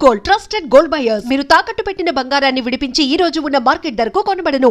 Gold, trusted gold buyers. మీరు తాకట్టు పెట్టిన బంగారాన్ని విడిపించి ఈ రోజు ఉన్న మార్కెట్ ధరకు కొనబడను.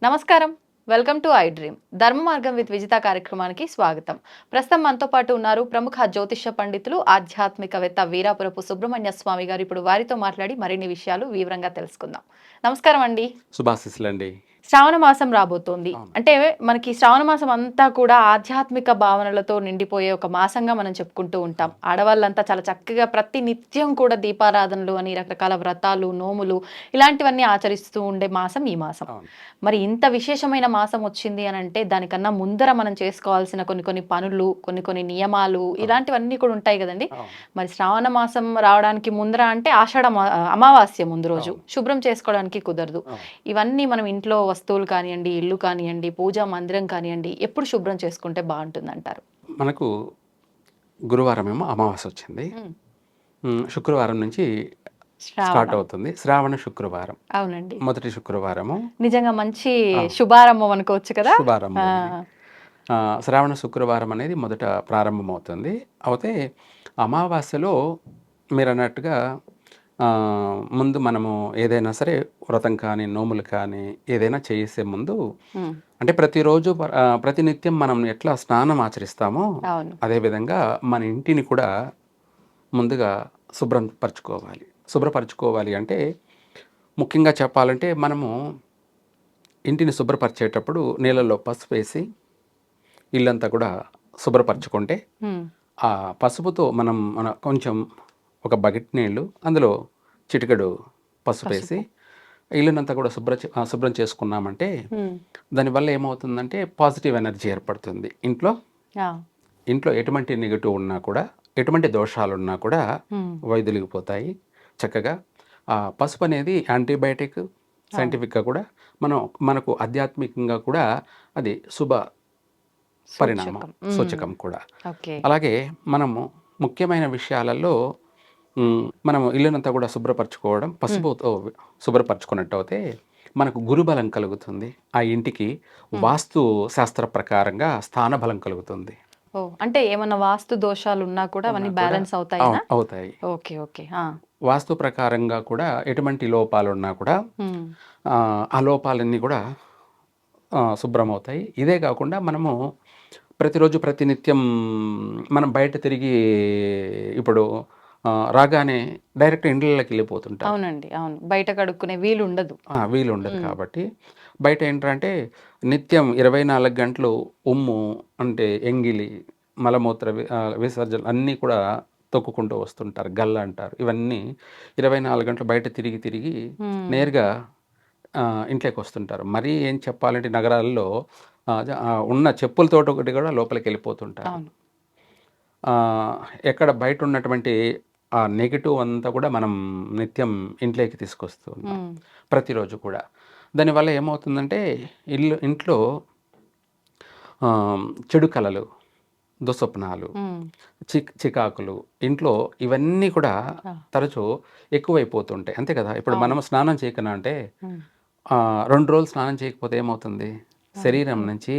నమస్కారం, వెల్కమ్ టు ఐ డ్రీమ్. ధర్మ మార్గం విత్ విజిత కార్యక్రమానికి స్వాగతం. ప్రస్తుతం మనతో పాటు ఉన్నారు ప్రముఖ జ్యోతిష పండితులు, ఆధ్యాత్మికవేత్త వీరాపురపు సుబ్రహ్మణ్య స్వామి గారు. ఇప్పుడు వారితో మాట్లాడి మరిన్ని విషయాలు వివరంగా తెలుసుకుందాం. నమస్కారం అండి. శుభాశీస్సులండి. శ్రావణ మాసం రాబోతోంది. అంటే మనకి శ్రావణ మాసం అంతా కూడా ఆధ్యాత్మిక భావనలతో నిండిపోయే ఒక మాసంగా మనం చెప్పుకుంటూ ఉంటాం. ఆడవాళ్ళంతా చాలా చక్కగా ప్రతి నిత్యం కూడా దీపారాధనలు అని రకరకాల వ్రతాలు, నోములు ఇలాంటివన్నీ ఆచరిస్తూ ఉండే మాసం ఈ మాసం. మరి ఇంత విశేషమైన మాసం వచ్చింది అని అంటే దానికన్నా ముందర మనం చేసుకోవాల్సిన కొన్ని పనులు, కొన్ని నియమాలు ఇలాంటివన్నీ కూడా ఉంటాయి కదండి. మరి శ్రావణ మాసం రావడానికి ముందర అంటే అమావాస్య ముందు రోజు శుభ్రం చేసుకోవడానికి కుదరదు. ఇవన్నీ మనం ఇంట్లో వస్తువులు కానివ్వండి, ఇల్లు కానివ్వండి, పూజా మందిరం కానివ్వండి, ఎప్పుడు శుభ్రం చేసుకుంటే బాగుంటుంది అంటారు? మనకు గురువారం ఏమో అమావాస్య వచ్చింది, శుక్రవారం నుంచి స్టార్ట్ అవుతుంది శ్రావణ శుక్రవారం. అవునండి, మొదటి శుక్రవారము నిజంగా మంచి శుభారంభం అనుకోవచ్చు కదా. శుభారంభం. శ్రావణ శుక్రవారం అనేది మొదట ప్రారంభం అవుతుంది. అయితే అమావాస్యలో మీరు అన్నట్టుగా ముందు మనము ఏదైనా సరే వ్రతం కానీ నోములు కానీ ఏదైనా చేసే ముందు అంటే ప్రతిరోజు ప్రతినిత్యం మనం ఎట్లా స్నానం ఆచరిస్తామో అదేవిధంగా మన ఇంటిని కూడా ముందుగా శుభ్రపరచుకోవాలి అంటే ముఖ్యంగా చెప్పాలంటే మనము ఇంటిని శుభ్రపరిచేటప్పుడు నీళ్ళల్లో పసుపు వేసి ఇల్లంతా కూడా శుభ్రపరచుకుంటే ఆ పసుపుతో మన కొంచెం ఒక బకెట్ నీళ్ళు, అందులో చిటికెడు పసుపు వేసి ఇల్లునంతా కూడా శుభ్రం చేసుకున్నామంటే దానివల్ల ఏమవుతుందంటే పాజిటివ్ ఎనర్జీ ఏర్పడుతుంది ఇంట్లో ఎటువంటి నెగటివ్ ఉన్నా కూడా, ఎటువంటి దోషాలు ఉన్నా కూడా వైదొలిగిపోతాయి చక్కగా. ఆ పసుపు అనేది యాంటీబయాటిక్, సైంటిఫిక్గా కూడా మనకు ఆధ్యాత్మికంగా కూడా అది శుభ పరిణామం, సూచకం కూడా. అలాగే మనము ముఖ్యమైన విషయాలలో మనము ఇల్లునంతా కూడా శుభ్రపరచుకోవడం, పసుపుతో శుభ్రపరచుకున్నట్టు అయితే మనకు గురుబలం కలుగుతుంది. ఆ ఇంటికి వాస్తు శాస్త్ర ప్రకారంగా స్థానబలం కలుగుతుంది. అంటే ఏమన్నా వాస్తు దోషాలు ఉన్నా కూడా అవన్నీ బ్యాలెన్స్ అవుతాయి. Okay okay. వాస్తు ప్రకారంగా కూడా ఎటువంటి లోపాలు ఉన్నా కూడా ఆ లోపాలన్నీ కూడా శుభ్రమవుతాయి. ఇదే కాకుండా మనము ప్రతిరోజు ప్రతినిత్యం మనం బయట తిరిగి ఇప్పుడు రాగానే డైరెక్ట్ ఇండ్లకి వెళ్ళిపోతుంటాం. అవునండి, అవును. బయట కడుక్కునే వీలు ఉండదు కాబట్టి బయట ఏంటంటే నిత్యం 24 గంటలు ఉమ్ము అంటే ఎంగిలి, మలమూత్ర విసర్జన అన్నీ కూడా తొక్కుకుంటూ వస్తుంటారు, గల్ల అంటారు. ఇవన్నీ 24 గంటలు బయట తిరిగి నేరుగా ఇంట్లోకి వస్తుంటారు. మరీ ఏం చెప్పాలంటే నగరాల్లో ఉన్న చెప్పులతో ఒకటి కూడా లోపలికి వెళ్ళిపోతుంటారు. ఎక్కడ బయట ఉన్నటువంటి ఆ నెగిటివ్ అంతా కూడా మనం నిత్యం ఇంట్లోకి తీసుకొస్తూ ఉన్నాం ప్రతిరోజు కూడా. దానివల్ల ఏమవుతుందంటే ఇంట్లో చెడు కళలు, దుస్వప్నాలు, చికాకులు ఇంట్లో ఇవన్నీ కూడా తరచూ ఎక్కువైపోతుంటాయి. అంతే కదా. ఇప్పుడు మనం స్నానం చేయకనా అంటే 2 రోజులు స్నానం చేయకపోతే ఏమవుతుంది, శరీరం నుంచి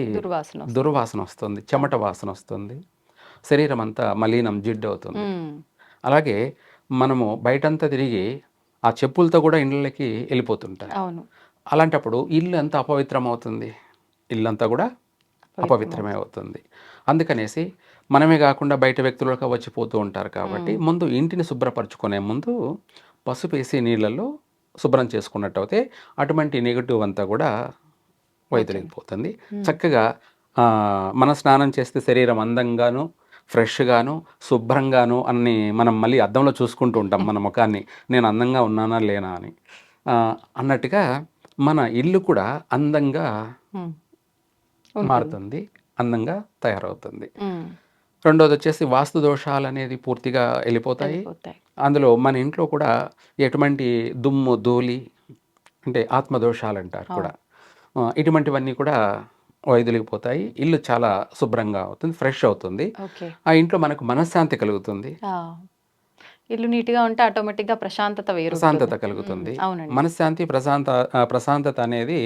దుర్వాసన వస్తుంది, చెమట వాసన వస్తుంది, శరీరం అంతా మలీనం, జిడ్డు అవుతుంది. అలాగే మనము బయటంతా తిరిగి ఆ చెప్పులతో కూడా ఇళ్ళకి వెళ్ళిపోతుంటారు. అలాంటప్పుడు ఇల్లు ఎంత అపవిత్రం అవుతుంది, ఇల్లంతా కూడా అపవిత్రమే అవుతుంది. అందుకనేసి మనమే కాకుండా బయట వ్యక్తులకు వచ్చిపోతూ ఉంటారు. కాబట్టి ముందు ఇంటిని శుభ్రపరచుకునే ముందు పసుపు వేసి నీళ్ళల్లో శుభ్రం చేసుకున్నట్టు అయితే అటువంటి నెగిటివ్ అంతా కూడా వైదొలిగిపోతుంది. చక్కగా మన స్నానం చేస్తే శరీరం అందంగాను, ఫ్రెష్గాను, శుభ్రంగాను అని మనం మళ్ళీ అద్దంలో చూసుకుంటూ ఉంటాం మన ముఖాన్ని, నేను అందంగా ఉన్నానా లేనా అని అన్నట్టుగా మన ఇల్లు కూడా అందంగా మారుతుంది, అందంగా తయారవుతుంది. రెండోది వచ్చేసి వాస్తు దోషాలు అనేది పూర్తిగా వెళ్ళిపోతాయి. అందులో మన ఇంట్లో కూడా ఎటువంటి దుమ్ము, ధూళి అంటే ఆత్మదోషాలు అంటారు కూడా, ఇటువంటివన్నీ కూడా వైదొలిగిపోతాయి. ఇల్లు చాలా శుభ్రంగా అవుతుంది, ఫ్రెష్ అవుతుంది. ఆ ఇంట్లో మనకు మనశ్శాంతి కలుగుతుంది. ఇల్లు నీట్గా ఉంటే ఆటోమేటిక్గా ప్రశాంతత కలుగుతుంది. మనశ్శాంతి, ప్రశాంతత అనేది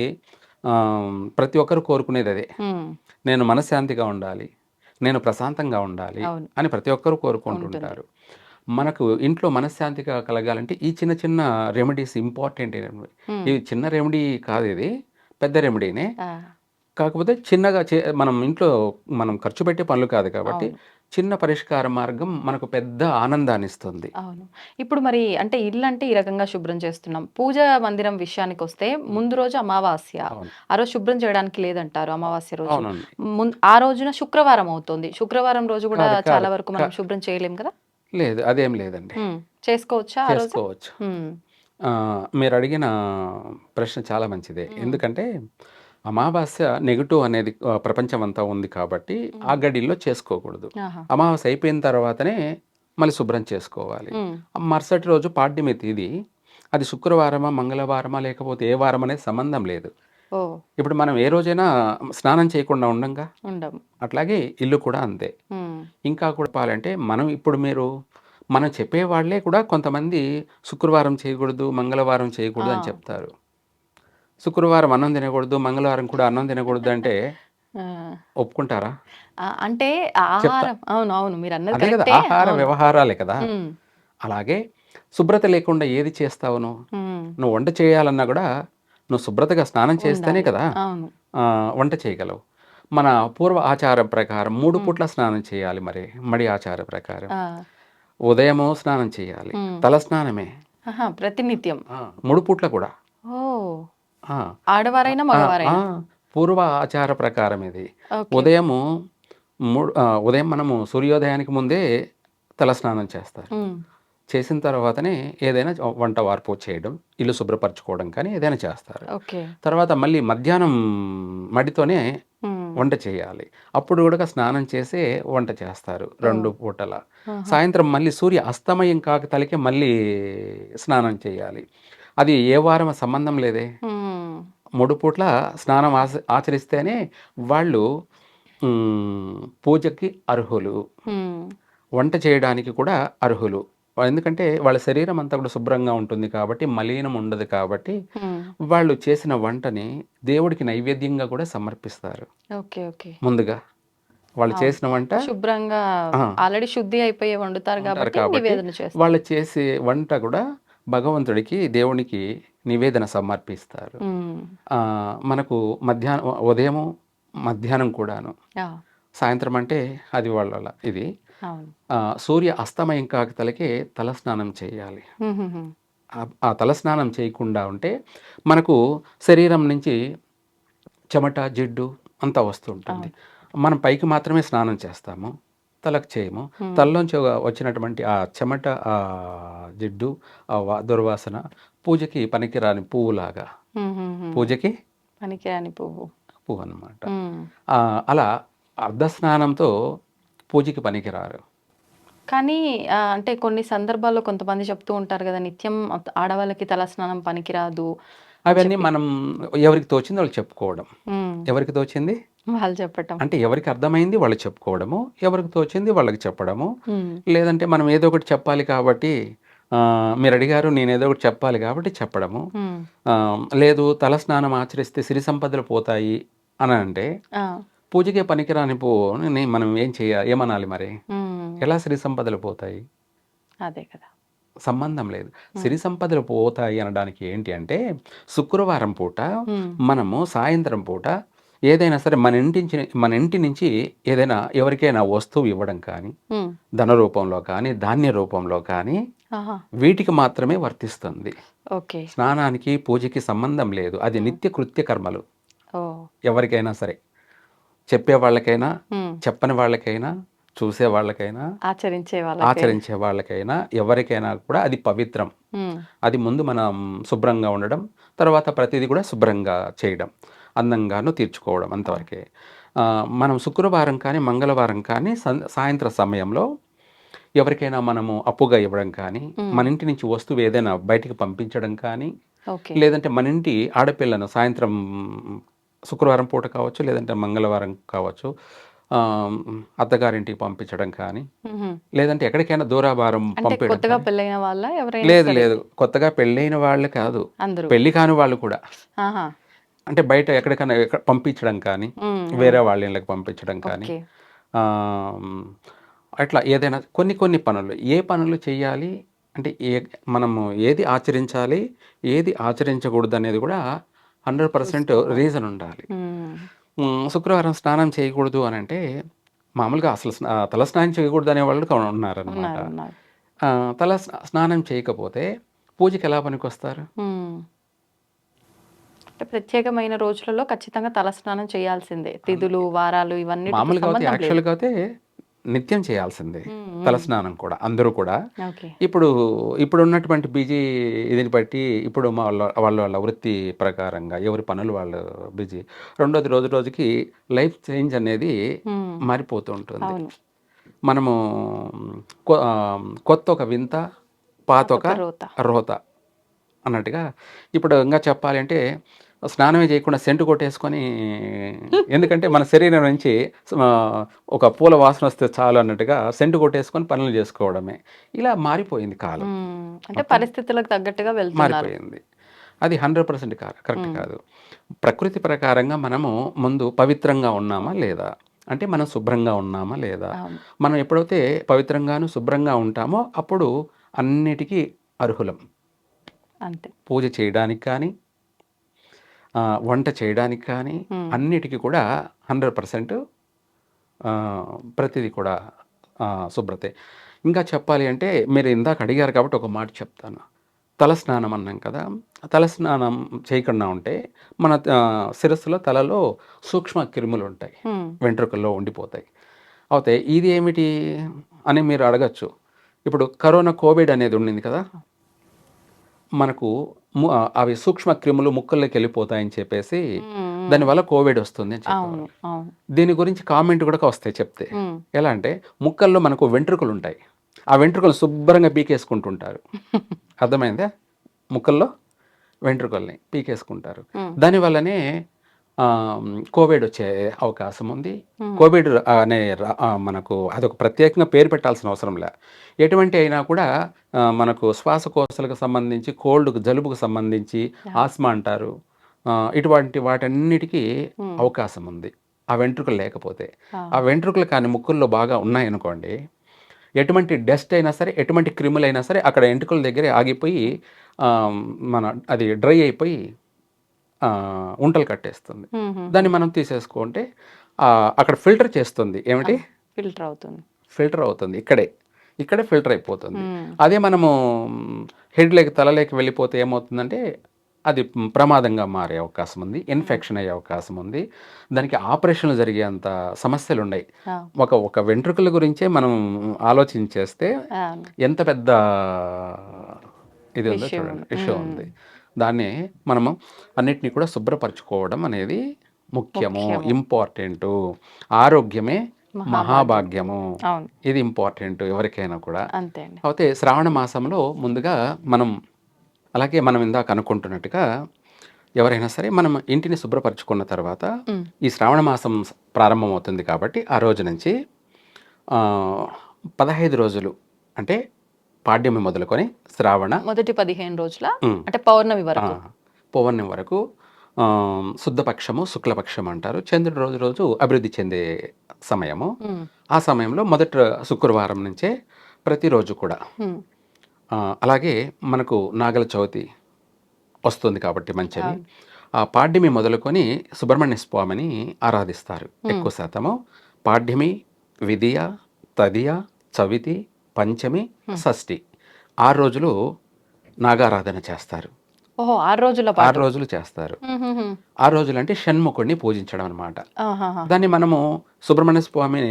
ప్రతి ఒక్కరు కోరుకునేది అదే. ఉమ్, నేను మనశ్శాంతిగా ఉండాలి, నేను ప్రశాంతంగా ఉండాలి అవును. అని ప్రతి ఒక్కరు కోరుకుంటుంటారు. మనకు ఇంట్లో మనశ్శాంతిగా కలగాలంటే ఈ చిన్న చిన్న రెమెడీస్ ఇంపార్టెంట్. ఇది చిన్న రెమెడీ కాదు, ఇది పెద్ద రెమెడీనే. ఆ, కాకపోతే చిన్నగా మనం ఇంట్లో మనం ఖర్చు పెట్టే పనులు కాదు కాబట్టి అవును. చిన్న పరిష్కార మార్గం మనకు పెద్ద ఆనందాన్ని ఇస్తుంది. అవును. ఇప్పుడు మరి అంటే ఇల్లు అంటే ఈ రకంగా శుభ్రం చేస్తున్నాం. పూజ మందిరం విషయానికి వస్తే ముందు రోజు అమావాస్య. అవును, ఆ రోజు శుభ్రం చేయడానికి లేదంటారు అమావాస్య రోజు. అవునండి. ఆ రోజున శుక్రవారం అవుతుంది. శుక్రవారం రోజు కూడా కాదు, కాదు, చాలా వరకు మనం శుభ్రం చేయలేం కదా? లేదు, అదేం లేదండి, చేసుకోవచ్చా ఆ రోజు? చేసుకోవచ్చు. మీరు అడిగిన ప్రశ్న చాలా మంచిదే. ఎందుకంటే అమావాస్య నెగిటివ్ అనేది ప్రపంచం అంతా ఉంది కాబట్టి ఆ గడిలో చేసుకోకూడదు. ఆహా. అమావాస్య అయిపోయిన తర్వాతనే మళ్ళీ శుభ్రం చేసుకోవాలి. మరుసటి రోజు పాడ్యమి తిథి, అది శుక్రవారమా మంగళవారమా లేకపోతే ఏ వారం అనేది సంబంధం లేదు. ఓ, ఇప్పుడు మనం ఏ రోజైనా స్నానం చేయకుండా ఉండంగా, ఉండము. అట్లాగే ఇల్లు కూడా అంతే. ఇంకా కూడా చెప్పాలంటే మనం చెప్పేవాళ్లే కూడా కొంతమంది శుక్రవారం చేయకూడదు, మంగళవారం చేయకూడదు అని చెప్తారు. శుక్రవారం అన్నం తినకూడదు, మంగళవారం కూడా అన్నం తినకూడదు అంటే ఒప్పుకుంటారా? అంటే ఆహారం, అవును అవును, మీరు అన్నది అదే కదా, కరెక్టే. ఆహార వ్యవహారాలే కదా. ఉమ్, అలాగే శుభ్రత లేకుండా ఏది చేస్తావు నువ్వు? ఉమ్, నువ్వు వంట చేయాలన్నా కూడా నువ్వు శుభ్రతగా స్నానం చేస్తేనే ఉండాలి. కదా అవును. వంట చేయగలవు. మన పూర్వ ఆచారం ప్రకారం 3 పూట్ల స్నానం చేయాలి. మడి ఆచార ప్రకారం ఆ, ఉదయము స్నానం చేయాలి, తల స్నానమే ఆహా, ప్రతినిత్యం. 3 పూట్ల కూడా. ఓ, ఆ, ఆడవారైనా ఆ, మగవారైనా? పూర్వ ఆచార ప్రకారం ఇది. ఓకే. ఉదయం మనము సూర్యోదయానికి ముందే తల స్నానం చేస్తారు. ఉమ్, చేసిన తర్వాతనే ఏదైనా వంట వార్పు చేయడం, ఇల్లు శుభ్రపరచుకోవడం కానీ ఏదైనా చేస్తారు. ఓకే. తర్వాత మళ్ళీ మధ్యాహ్నం మడితోనే ఉమ్, వంట చేయాలి. అప్పుడు కూడా స్నానం చేసే వంట చేస్తారు 2 పూటల. ఆహా. సాయంత్రం మళ్ళీ సూర్య అస్తమయం కాకతలకే మళ్ళీ స్నానం చేయాలి. అది ఏ వారం సంబంధం లేదే. ఉమ్, 3 పూట్ల స్నానం ఆచరిస్తేనే వాళ్ళు పూజకి అర్హులు, ఉమ్, వంట చేయడానికి కూడా అర్హులు. ఎందుకంటే వాళ్ళ శరీరం అంతా కూడా శుభ్రంగా ఉంటుంది కాబట్టి, మలినం ఉండదు కాబట్టి ఉమ్, వాళ్ళు చేసిన వంటని దేవుడికి నైవేద్యంగా కూడా సమర్పిస్తారు. Okay okay. ముందుగా వాళ్ళు అవును. చేసిన వంట శుభ్రంగా ఆ, ఆల్రెడీ శుద్ధి అయిపోయి వండుతారు ఉంటారు కాబట్టి కాబట్టి నివేదన చేస్తారు. వాళ్ళు చేసే వంట కూడా భగవంతుడికి దేవునికి నివేదన సమర్పిస్తారు. ఉమ్, మనకు ఉదయము మధ్యాహ్నం కూడాను, ఆ, సాయంత్రం అంటే అది వాళ్ళ ఇది. అవును. సూర్య అస్తమయం కాకతలకే తలస్నానం చేయాలి. ఉమ్, ఉమ్, ఉమ్, ఆ తలస్నానం చేయకుండా ఉంటే మనకు శరీరం నుంచి చెమట జిడ్డు అంతా వస్తూ ఉంటుంది. మనం పైకి మాత్రమే స్నానం చేస్తాము, తలకు చేయము. తలలోంచి వచ్చినటువంటి ఆ చెమట, ఆ జిడ్డు, ఆ దుర్వాసన పూజకి పనికిరాని పువ్వులాగా, ఉమ్, ఉమ్, ఉమ్. పూజకి పనికిరాని పువ్వు. పువ్వు అన్నమాట. ఉమ్. అలా అర్ధ స్నానంతో పూజకి పనికిరారు. కానీ అంటే కొన్ని సందర్భాల్లో కొంతమంది చెప్తూ ఉంటారు కదా, నిత్యం ఆడవాళ్ళకి తలస్నానం పనికిరాదు అని అవన్నీ చెప్పి. మనం ఎవరికి తోచింది వాళ్ళు చెప్పుకోవడం. ఉమ్, ఎవరికి తోచింది వాళ్ళు చెప్పటం. అంటే ఎవరికి అర్థమైంది వాళ్ళు చెప్పుకోవడము, ఎవరికి తోచింది వాళ్ళకి చెప్పడము. ఉమ్, లేదంటే మనం ఏదో ఒకటి చెప్పాలి కాబట్టి, మీరు అడిగారు నేను ఏదో ఒకటి చెప్పాలి కాబట్టి చెప్పడము. ఉమ్, లేదు తలస్నానం ఆచరిస్తే సిరి సంపదలు పోతాయి అని అంటే, ఆ, పూజకే పనికిరాని పువ్వుని మనం ఏమనాలి మరి? ఉమ్, ఎలా సిరి సంపదలు పోతాయి? అదే కదా. సంబంధం లేదు. సిరి సంపదలు పోతాయి అనడానికి ఏంటి అంటే, శుక్రవారం పూట ఉమ్, మనము సాయంత్రం పూట ఏదైనా సరే మన ఇంటి నుంచి ఏదైనా ఎవరికైనా వస్తువు ఇవ్వడం కానీ, ఉమ్, ధన రూపంలో కానీ, ధాన్య రూపంలో కానీ, ఆహా, వీటికి మాత్రమే వర్తిస్తుంది. ఓకే. స్నానానికి పూజకి సంబంధం లేదు. అది నిత్య కృత్య కర్మలు. ఓ, ఎవరికైనా సరే, చెప్పే వాళ్ళకైనా, ఉమ్, చెప్పని వాళ్ళకైనా, చూసే వాళ్ళకైనా, ఆచరించే వాళ్ళకి. ఆచరించే వాళ్ళకైనా, ఎవరికైనా కూడా అది పవిత్రం. ఉమ్, అది ముందు మనం శుభ్రంగా ఉండడం, తర్వాత ప్రతిదీ కూడా శుభ్రంగా చేయడం, అందంగాను తీర్చుకోవడం, అంతవరకే. మనం శుక్రవారం కానీ మంగళవారం కానీ సాయంత్రం సమయంలో ఎవరికైనా మనము అప్పుగా ఇవ్వడం కానీ, మన ఇంటి నుంచి వస్తువు ఏదైనా బయటికి పంపించడం కానీ, ఓకే. లేదంటే మన ఇంటి ఆడపిల్లను సాయంత్రం శుక్రవారం పూట కావచ్చు, లేదంటే మంగళవారం కావచ్చు, అత్తగారింటికి పంపించడం కానీ, ఉహు. లేదంటే ఎక్కడికైనా దూరాభారం అంటే పంపించడం కొత్తగా కానీ. పెళ్ళైన వాళ్ళ ఎవరైనా లేదు సరే? లేదు, కొత్తగా పెళ్ళైన వాళ్ళు కాదు, అందరూ. పెళ్లి కాని వాళ్ళు కూడా. ఆహా, అంటే బయట ఎక్కడికైనా పంపించడం కానీ, వేరే వాళ్ళ ఇళ్ళకి పంపించడం కానీ, ఓకే. అట్లా ఏదైనా కొన్ని పనులు ఏ పనులు చేయాలి అంటే మనము ఏది ఆచరించాలి, ఏది ఆచరించకూడదు అనేది కూడా 100% రీజన్ ఉండాలి. శుక్రవారం స్నానం చేయకూడదు అని అంటే మామూలుగా అసలు తల స్నానం చేయకూడదు అనే వాళ్ళు ఉన్నారనమాట. ఉన్నారు. స్నానం చేయకపోతే పూజకి ఎలా పనికొస్తారు? అంటే ప్రత్యేకమైన రోజులలో ఖచ్చితంగా తలస్నానం చేయాల్సిందే. తిథులు, వారాలు ఇవన్నిటితో మామూలుగా అయితే సంబంధం లేదు. యాక్చువల్గా అయితే నిత్యం చేయాల్సిందే తలస్నానం కూడా అందరూ కూడా. ఓకే. ఇప్పుడు ఉన్నటువంటి బిజీ ఇదిని బట్టి ఇప్పుడు వాళ్ళ వృత్తి ప్రకారంగా ఎవరి పనులు వాళ్ళు బిజీ. రెండోది రోజు రోజుకి లైఫ్ చేంజ్ అనేది మారిపోతూ ఉంటుంది. అవును. మనము కొత్త ఒక వింత, పాత ఒక రోత అన్నట్టుగా. ఇప్పుడు ఇంకా చెప్పాలి అంటే స్నానమే చేయకుండా సెంటు కొట్టేసుకొని, ఎందుకంటే మన శరీరం నుంచి ఒక పూల వాసన వస్తే చాలు అన్నట్టుగా సెంటు కొట్టేసుకొని పనులు చేసుకోవడమే. ఇలా మారిపోయింది కాలం. అంటే పరిస్థితులకు తగ్గట్టుగా వెళ్తున్నారు. మారిపోయింది. అది 100% కరెక్ట్ కాదు. ప్రకృతి ప్రకారంగా మనము ముందు పవిత్రంగా ఉన్నామా లేదా, అంటే మనం శుభ్రంగా ఉన్నామా లేదా. మనం ఎప్పుడైతే పవిత్రంగాను శుభ్రంగా ఉంటామో అప్పుడు అన్నిటికీ అర్హులం. అంతే. పూజ చేయడానికి కానీ, వంట చేయడానికి కానీ, అన్నిటికీ కూడా 100% ప్రతిదీ కూడా శుభ్రతే. ఇంకా చెప్పాలి అంటే మీరు ఇందాక అడిగారు కాబట్టి ఒక మాట చెప్తాను. తలస్నానం అన్నాం కదా, తలస్నానం చేయకుండా ఉంటే మన శిరస్సులో తలలో సూక్ష్మ క్రిములు ఉంటాయి, వెంట్రుకల్లో ఉండిపోతాయి. అయితే ఇది ఏమిటి అని మీరు అడగచ్చు. ఇప్పుడు కోవిడ్ అనేది ఉండింది కదా, మనకు అవి సూక్ష్మ క్రిములు ముక్కల్లోకి వెళ్ళిపోతాయని చెప్పేసి దానివల్ల కోవిడ్ వస్తుంది అని చెప్పారు. దీని గురించి కామెంట్ కూడా వస్తాయి చెప్తే. ఎలా అంటే ముక్కల్లో మనకు వెంట్రుకలు ఉంటాయి, ఆ వెంట్రుకలు శుభ్రంగా పీకేసుకుంటుంటారు. అర్థమైందా? ముక్కల్లో వెంట్రుకల్ని పీకేసుకుంటారు. దానివల్లనే కోవిడ్ వచ్చే అవకాశం ఉంది. కోవిడ్ అనే మనకు అదొక ప్రత్యేకంగా పేరు పెట్టాల్సిన అవసరం లే. ఎటువంటి అయినా కూడా మనకు శ్వాసకోశాలకు సంబంధించి, కోల్డ్కు జలుబుకు సంబంధించి, ఆస్మా అంటారు, ఇటువంటి వాటన్నిటికీ అవకాశం ఉంది ఆ వెంట్రుకలు లేకపోతే. ఆ వెంట్రుకలు కానీ ముక్కుల్లో బాగా ఉన్నాయనుకోండి, ఎటువంటి డస్ట్ అయినా సరే, ఎటువంటి క్రిములైనా సరే అక్కడ వెంట్రుకల దగ్గరే ఆగిపోయి అది డ్రై అయిపోయి ఉంటలు కట్టేస్తుంది. దాన్ని మనం తీసేసుకుంటే అక్కడ ఫిల్టర్ చేస్తుంది. ఏమిటి? ఫిల్టర్ అవుతుంది. ఇక్కడే ఫిల్టర్ అయిపోతుంది. అదే మనము తలలోకి వెళ్ళిపోతే ఏమవుతుందంటే అది ప్రమాదంగా మారే అవకాశం ఉంది, ఇన్ఫెక్షన్ అయ్యే అవకాశం ఉంది, దానికి ఆపరేషన్లు జరిగేంత సమస్యలు ఉన్నాయి. ఒక వెంట్రుకల గురించే మనం ఆలోచించేస్తే ఎంత పెద్ద ఇది ఉందో చూడండి, ఇష్యూ ఉంది. దాన్ని మనము అన్నిటినీ కూడా శుభ్రపరచుకోవడం అనేది ముఖ్యము, ఇంపార్టెంటు. ఆరోగ్యమే మహాభాగ్యము, ఇది ఇంపార్టెంట్ ఎవరికైనా కూడా. అయితే శ్రావణ మాసంలో ముందుగా అలాగే మనం ఇందాక అనుకుంటున్నట్టుగా ఎవరైనా సరే మనం ఇంటిని శుభ్రపరచుకున్న తర్వాత ఈ శ్రావణ మాసం ప్రారంభమవుతుంది కాబట్టి ఆ రోజు నుంచి 15 రోజులు అంటే పాడ్యమి మొదలుకొని శ్రావణ మొదటి 15 రోజుల అంటే పౌర్ణమి వరకు శుద్ధపక్షము, శుక్లపక్షం అంటారు. చంద్రుడు రోజు అభివృద్ధి చెందే సమయము. ఆ సమయంలో మొదటి శుక్రవారం నుంచే ప్రతిరోజు కూడా. అలాగే మనకు నాగల చవితి వస్తుంది కాబట్టి మంచిది. ఆ పాడ్యమి మొదలుకొని సుబ్రహ్మణ్య స్వామిని ఆరాధిస్తారు ఎక్కువ శాతము. పాడ్యమి, విదియ, తదియ, చవితి, పంచమి, షష్ఠి 6 రోజులు నాగారాధన చేస్తారు. 6 రోజులు చేస్తారు. 6 రోజులు అంటే షణ్ముఖుడిని పూజించడం అనమాట. దాన్ని మనము సుబ్రహ్మణ్య స్వామి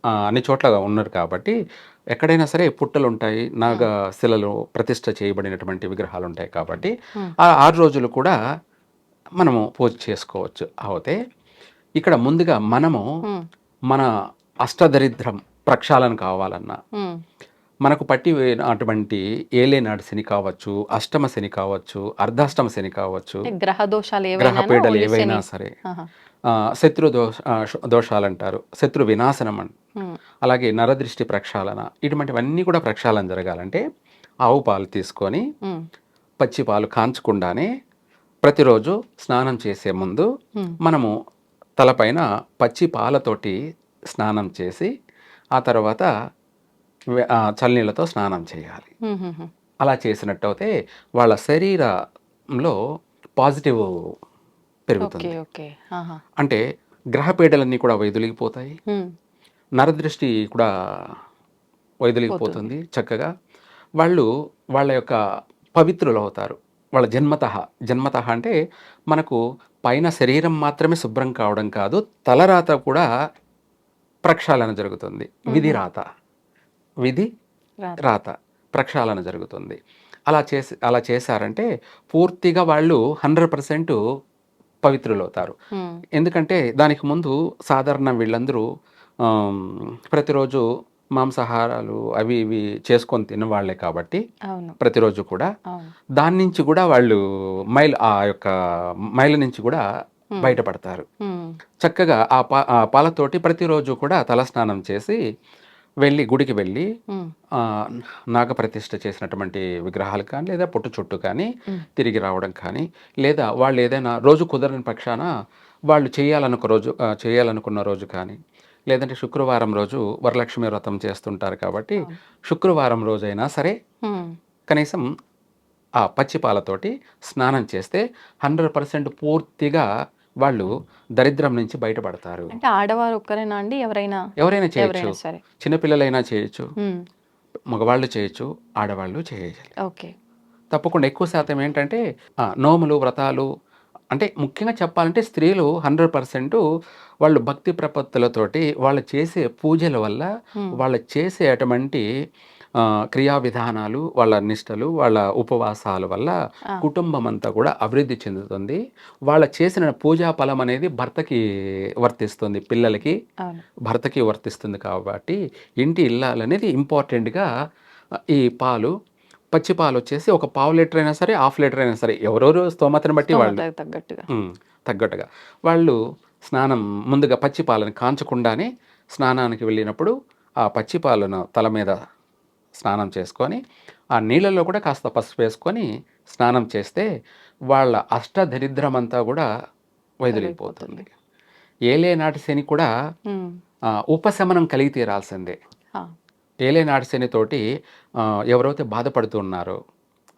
అన్ని చోట్ల ఉన్నారు కాబట్టి ఎక్కడైనా సరే పుట్టలు ఉంటాయి, నాగశిలలో ప్రతిష్ఠ చేయబడినటువంటి విగ్రహాలు ఉంటాయి కాబట్టి ఆ 6 రోజులు కూడా మనము పూజ చేసుకోవచ్చు. అయితే ఇక్కడ ముందుగా మనము మన అష్టదరిద్రం ప్రక్షాళన కావాలన్నా, మనకు పట్టి అటువంటి ఏలేనాడు శని కావచ్చు, అష్టమ శని కావచ్చు, అర్ధాష్టమ శని కావచ్చు, గ్రహ పీడలు ఏవైనా సరే, శత్రు దోషాలు అంటారు, శత్రు వినాశనం అలాగే నరదృష్టి ప్రక్షాళన, ఇటువంటివన్నీ కూడా ప్రక్షాళన జరగాలంటే ఆవు పాలు తీసుకొని పచ్చి పాలు కాంచకుండానే ప్రతిరోజు స్నానం చేసే ముందు మనము తలపైన పచ్చి పాలతోటి స్నానం చేసి ఆ తర్వాత చల్లనీళ్ళతో స్నానం చేయాలి. అలా చేసినట్టయితే వాళ్ళ శరీరంలో పాజిటివ్ పెరుగుతుంది. అంటే గ్రహపీడలన్నీ కూడా వైదొలిగిపోతాయి, నరదృష్టి కూడా వైదొలిగిపోతుంది. చక్కగా వాళ్ళు వాళ్ళ యొక్క పవిత్రులు అవుతారు. వాళ్ళ జన్మత అంటే మనకు పైన శరీరం మాత్రమే శుభ్రం కావడం కాదు, తలరాత కూడా ప్రక్షాళన జరుగుతుంది. విధి రాత ప్రక్షాళన జరుగుతుంది. అలా చేశారంటే పూర్తిగా వాళ్ళు 100% పవిత్రులు అవుతారు. ఎందుకంటే దానికి ముందు సాధారణ వీళ్ళందరూ ప్రతిరోజు మాంసాహారాలు అవి ఇవి చేసుకొని తినవాళ్లే కాబట్టి ప్రతిరోజు కూడా దాని నుంచి కూడా వాళ్ళు ఆ యొక్క మైల నుంచి కూడా బయటపడతారు. చక్కగా ఆ పాలతోటి ప్రతిరోజు కూడా తలస్నానం చేసి గుడికి వెళ్ళి నాగప్రతిష్ఠ చేసినటువంటి విగ్రహాలు కానీ లేదా పొట్టు చుట్టు కానీ తిరిగి రావడం కానీ, లేదా వాళ్ళు ఏదైనా రోజు కుదరని పక్షాన వాళ్ళు చేయాలనుకున్న రోజు కానీ, లేదంటే శుక్రవారం రోజు వరలక్ష్మి వ్రతం చేస్తుంటారు కాబట్టి శుక్రవారం రోజైనా సరే కనీసం ఆ పచ్చి పాలతోటి స్నానం చేస్తే 100% పూర్తిగా వాళ్ళు దరిద్రం నుంచి బయటపడతారు. అంటే ఆడవారు ఒక్కరేనా అండి? ఎవరైనా చేయొచ్చు. చిన్నపిల్లలైనా చేయొచ్చు, మగవాళ్ళు చేయొచ్చు, ఆడవాళ్ళు చేయొచ్చు. తప్పకుండా ఎక్కువ శాతం ఏంటంటే నోములు వ్రతాలు అంటే ముఖ్యంగా చెప్పాలంటే స్త్రీలు 100% వాళ్ళు భక్తి ప్రపత్తులతోటి వాళ్ళు చేసే పూజల వల్ల వాళ్ళు చేసే అటువంటి క్రియా విధానాలు, వాళ్ళ నిష్టలు, వాళ్ళ ఉపవాసాల వల్ల కుటుంబం అంతా కూడా అభివృద్ధి చెందుతుంది. వాళ్ళ చేసిన పూజా ఫలం అనేది భర్తకి వర్తిస్తుంది, పిల్లలకి భర్తకి వర్తిస్తుంది. కాబట్టి ఇంటి ఇల్లాలనేది ఇంపార్టెంట్గా ఈ పచ్చి పాలు వచ్చేసి ఒక 1/2 లీటర్ అయినా సరే 1/2 లీటర్ అయినా సరే ఎవరెవరు స్తోమతను బట్టి వాళ్ళు తగ్గట్టుగా వాళ్ళు స్నానం ముందుగా పచ్చి పాలను కాంచకుండానే స్నానానికి వెళ్ళినప్పుడు ఆ పచ్చి పాలను తల మీద స్నానం చేసుకొని ఆ నీళ్ళల్లో కూడా కాస్త పసుపు వేసుకొని స్నానం చేస్తే వాళ్ళ అష్టదరిద్రం అంతా కూడా వైదొలిగిపోతుంది. ఏలేనాటి శని కూడా ఉపశమనం కలిగి తీరాల్సిందే. ఏలేనాటి శనితోటి ఎవరైతే బాధపడుతున్నారో,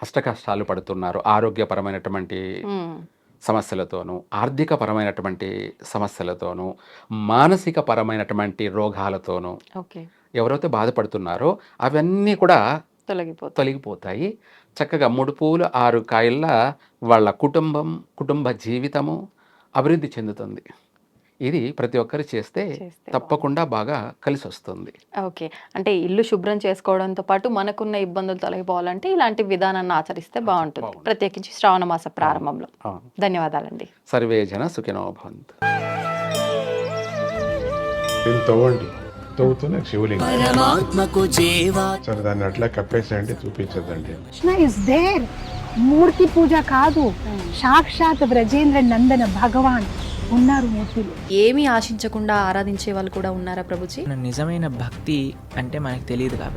అష్ట కష్టాలు పడుతున్నారో, ఆరోగ్యపరమైనటువంటి సమస్యలతోనూ, ఆర్థికపరమైనటువంటి సమస్యలతోనూ, మానసిక పరమైనటువంటి రోగాలతోనూ ఎవరైతే బాధపడుతున్నారో అవన్నీ కూడా తొలగిపోతాయి. చక్కగా 3 పూలు 6 కాయల వాళ్ళ కుటుంబ జీవితము అభివృద్ధి చెందుతుంది. ఇది ప్రతి ఒక్కరు చేస్తే తప్పకుండా బాగా కలిసి వస్తుంది. అంటే ఇల్లు శుభ్రం చేసుకోవడంతో పాటు మనకున్న ఇబ్బందులు తొలగిపోవాలంటే ఇలాంటి విధానాన్ని ఆచరిస్తే బాగుంటుంది, ప్రత్యేకించి శ్రావణ మాస ప్రారంభంలో. ధన్యవాదాలండి. సర్వే జన సుఖినో భవంతు. తవ్వుతూనే శివలింగం సరే దాన్ని అట్లా కప్పేసేయండి, చూపించదండి. మూర్తి పూజ కాదు, సాక్షాత్ బ్రజేంద్ర నందన భగవాన్ ఉన్నారు మూర్తిలో. ఏమీ ఆశించకుండా ఆరాధించే వాళ్ళు కూడా ఉన్నారా ప్రభుజీ? నిజమైన భక్తి అంటే మనకు తెలియదు కాబట్టి